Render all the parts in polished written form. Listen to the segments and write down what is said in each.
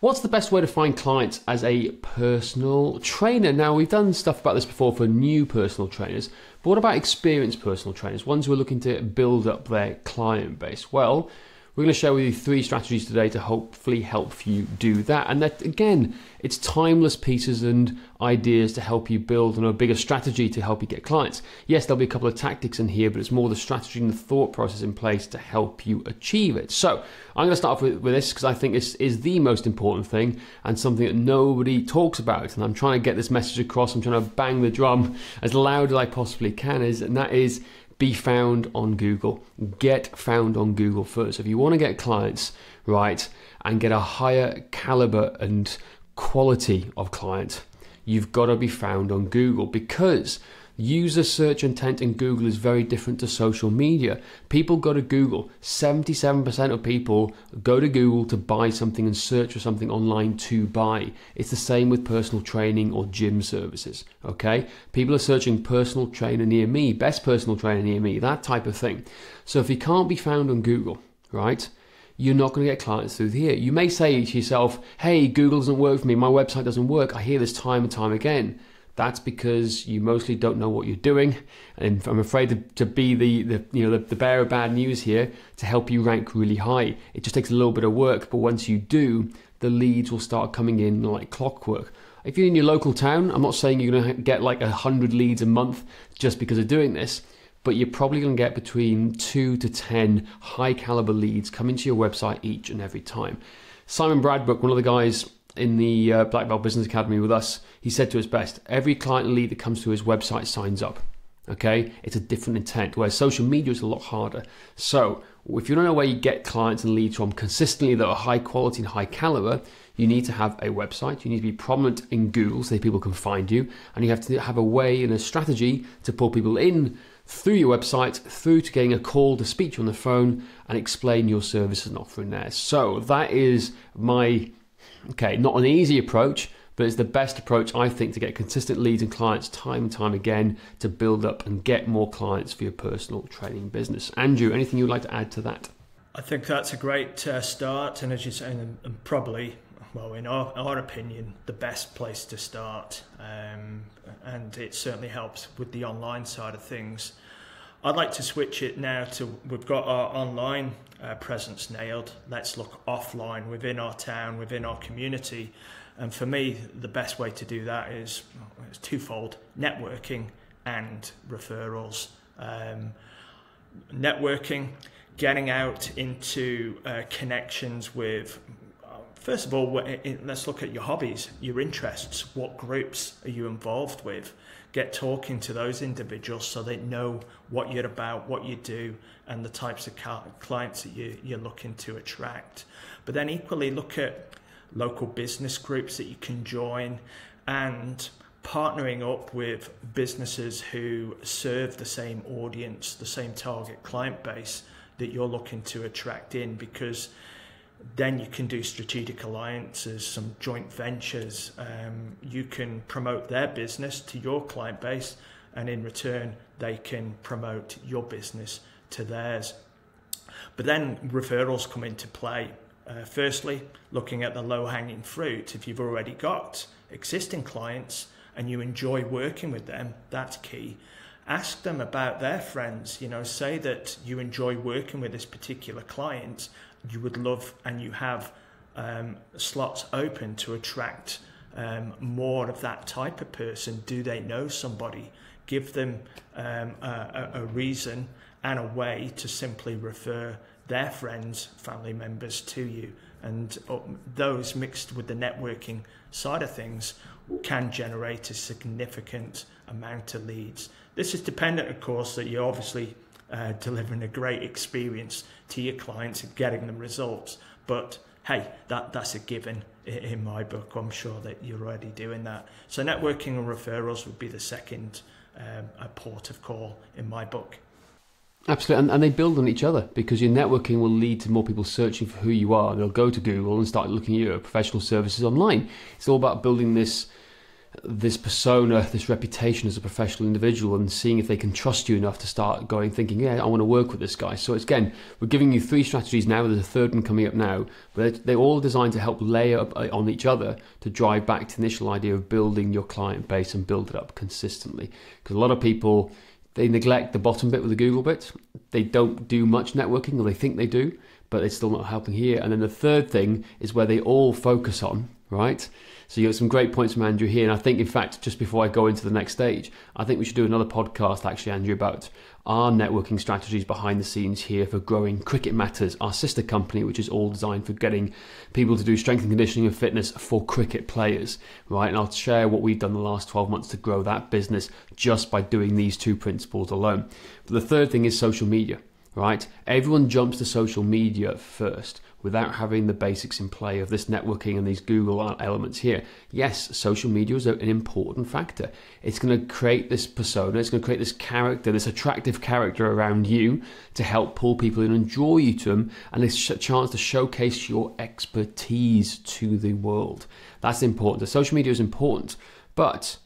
What's the best way to find clients as a personal trainer? Now, we've done stuff about this before for new personal trainers, but what about experienced personal trainers, ones who are looking to build up their client base? Well, we're going to share with you 3 strategies today to hopefully help you do that. And that, again, it's timeless pieces and ideas to help you build on a bigger strategy to help you get clients. Yes, there'll be a couple of tactics in here, but it's more the strategy and the thought process in place to help you achieve it. So I'm going to start off with this because I think this is the most important thing and something that nobody talks about. And I'm trying to get this message across. I'm trying to bang the drum as loud as I possibly can, and that is be found on Google. Get found on Google first. If you want to get clients, right, and get a higher caliber and quality of client, you've got to be found on Google, because user search intent in Google is very different to social media. People go to Google. 77% of people go to Google to buy something and search for something online to buy. It's the same with personal training or gym services, okay? People are searching personal trainer near me, best personal trainer near me, that type of thing. So if you can't be found on Google, right, you're not going to get clients through here. You may say to yourself, hey, Google doesn't work for me, my website doesn't work. I hear this time and time again. That's because you mostly don't know what you're doing, and I'm afraid to be the bearer of bad news here to help you rank really high. It just takes a little bit of work, but once you do, the leads will start coming in like clockwork. If you're in your local town, I'm not saying you're going to get like 100 leads a month just because of doing this, but you're probably going to get between 2 to 10 high caliber leads coming to your website each and every time. Simon Bradbrook, one of the guys in the Black Belt Business Academy with us, he said to us best, every client lead that comes to his website signs up. Okay, it's a different intent, whereas social media is a lot harder. So if you don't know where you get clients and leads from consistently that are high quality and high caliber, you need to have a website. You need to be prominent in Google so that people can find you, and you have to have a way and a strategy to pull people in through your website, through to getting a call to speak to you on the phone and explain your services and offering there. So that is my, okay, not an easy approach, but it's the best approach, I think, to get consistent leads and clients time and time again to build up and get more clients for your personal training business. Andrew, anything you'd like to add to that? I think that's a great start, and as you're saying, and probably, well, in our opinion, the best place to start, and it certainly helps with the online side of things. I'd like to switch it now to, we've got our online presence nailed. Let's look offline within our town, within our community. And for me, the best way to do that is it's twofold: networking and referrals. Networking, getting out into connections with, first of all, let's look at your hobbies, your interests. What groups are you involved with? Get talking to those individuals so they know what you're about, what you do, and the types of clients that you're looking to attract. But then equally look at local business groups that you can join, and partnering up with businesses who serve the same audience, the same target client base that you're looking to attract in, because then you can do strategic alliances, some joint ventures. You can promote their business to your client base, and in return they can promote your business to theirs. But then referrals come into play. Firstly, looking at the low-hanging fruit. If you've already got existing clients and you enjoy working with them, that's key. Ask them about their friends. Say that you enjoy working with this particular client. You would love, and you have slots open to attract more of that type of person. Do they know somebody? Give them a reason and a way to simply refer their friends, family members to you. And those mixed with the networking side of things can generate a significant amount of leads. This is dependent, of course, that you're obviously delivering a great experience to your clients and getting them results. But hey, that's a given in my book. I'm sure that you're already doing that. So networking and referrals would be the second port of call in my book. Absolutely, and they build on each other, because your networking will lead to more people searching for who you are. They'll go to Google and start looking at your professional services online. It's all about building this this persona, this reputation as a professional individual, and seeing if they can trust you enough to start going, thinking, yeah, I want to work with this guy. So it's, again, we're giving you 3 strategies now. There's a third one coming up now, but they're all designed to help layer up on each other to drive back to the initial idea of building your client base and build it up consistently. Because a lot of people, they neglect the bottom bit with the Google bit. They don't do much networking, or they think they do, but it's still not helping here. And then the third thing is where they all focus on, right? So you got some great points from Andrew here. And I think, in fact, just before I go into the next stage, I think we should do another podcast, actually, Andrew, about our networking strategies behind the scenes here for growing Cricket Matters, our sister company, which is all designed for getting people to do strength and conditioning and fitness for cricket players, right? And I'll share what we've done the last 12 months to grow that business just by doing these 2 principles alone. But the third thing is social media, right? Everyone jumps to social media first without having the basics in play of this networking and these Google elements here. Yes, social media is an important factor. It's going to create this persona, it's going to create this character, this attractive character around you to help pull people in and draw you to them, and it's a chance to showcase your expertise to the world. That's important. The social media is important, but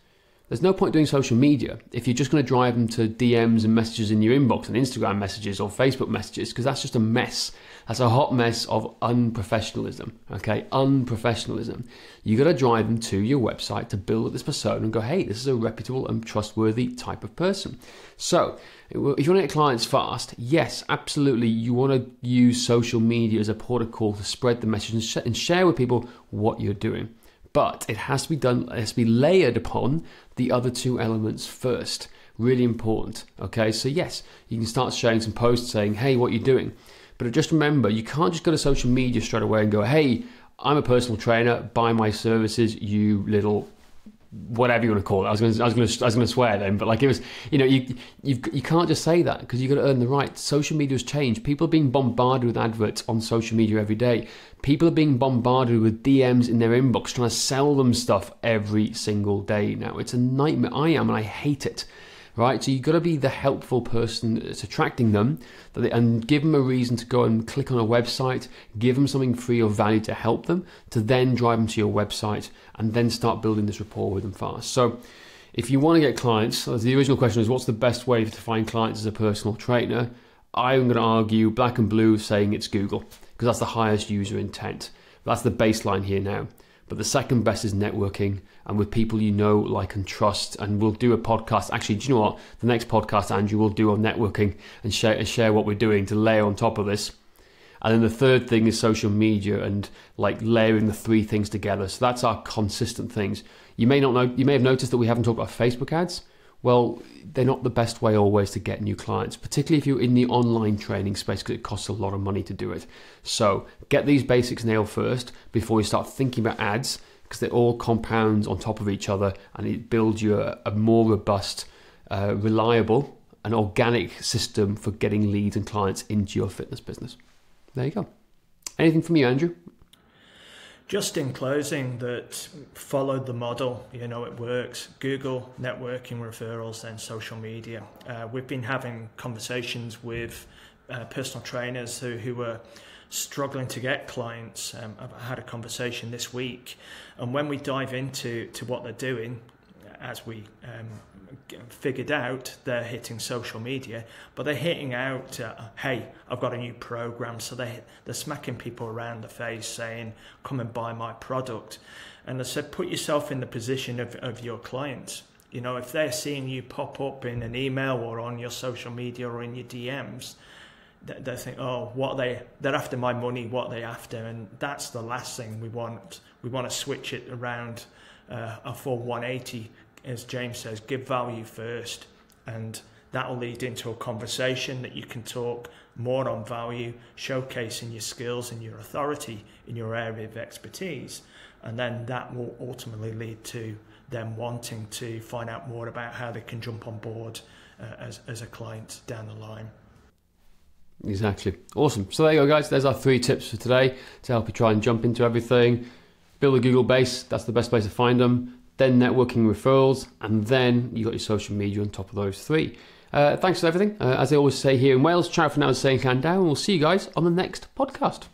there's no point doing social media if you're just going to drive them to DMs and messages in your inbox and Instagram messages or Facebook messages, because that's just a mess. That's a hot mess of unprofessionalism, okay? Unprofessionalism. You got to drive them to your website to build this persona and go, hey, this is a reputable and trustworthy type of person. So if you want to get clients fast, yes, absolutely, you want to use social media as a port of call to spread the message and share with people what you're doing. But it has to be done, it has to be layered upon the other 2 elements first. Really important. Okay, so yes, you can start sharing some posts saying, hey, what are you doing? But just remember, you can't just go to social media straight away and go, hey, I'm a personal trainer, buy my services, you little whatever you want to call it. I was going to swear then, but like it was, you can't just say that, because you've got to earn the right. Social media has changed. People are being bombarded with adverts on social media every day. People are being bombarded with DMs in their inbox trying to sell them stuff every single day now. It's a nightmare. I am, and I hate it. Right, so you've got to be the helpful person that's attracting them, and give them a reason to go and click on a website, give them something free or value to help them, to then drive them to your website and then start building this rapport with them fast. So if you want to get clients, the original question is, what's the best way to find clients as a personal trainer? I'm going to argue black and blue saying it's Google, because that's the highest user intent. That's the baseline here now. But the second best is networking, and with people you know, like, and trust. And we'll do a podcast. Actually, do you know what? The next podcast, Andrew, we'll do on networking and share what we're doing to layer on top of this. And then the third thing is social media and like layering the 3 things together. So that's our consistent things. You may not know. You may have noticed that we haven't talked about Facebook ads. Well, they're not the best way always to get new clients, particularly if you're in the online training space, because it costs a lot of money to do it. So get these basics nailed first before you start thinking about ads, because they all compound on top of each other, and it builds you a more robust, reliable and organic system for getting leads and clients into your fitness business. There you go. Anything from you, Andrew? Just in closing, that followed the model, it works. Google, networking, referrals, then social media. We've been having conversations with personal trainers who are struggling to get clients. I've had a conversation this week, and when we dive into what they're doing, as we figured out, they're hitting social media, but they're hitting out, hey, I've got a new program. So they're smacking people around the face saying, come and buy my product. And I said, put yourself in the position of your clients. If they're seeing you pop up in an email or on your social media or in your DMs, they think, oh, they're after my money, what are they after? And that's the last thing we want. We want to switch it around a full 180. As James says, give value first, and that will lead into a conversation that you can talk more on value, showcasing your skills and your authority in your area of expertise, and then that will ultimately lead to them wanting to find out more about how they can jump on board as a client down the line. Exactly. Awesome. So there you go, guys. There's our 3 tips for today to help you try and jump into everything. Build a Google base. That's the best place to find them. Then networking, referrals, and then you got your social media on top of those 3. Thanks for everything. As I always say here in Wales, ciao for now, saying can down. We'll see you guys on the next podcast.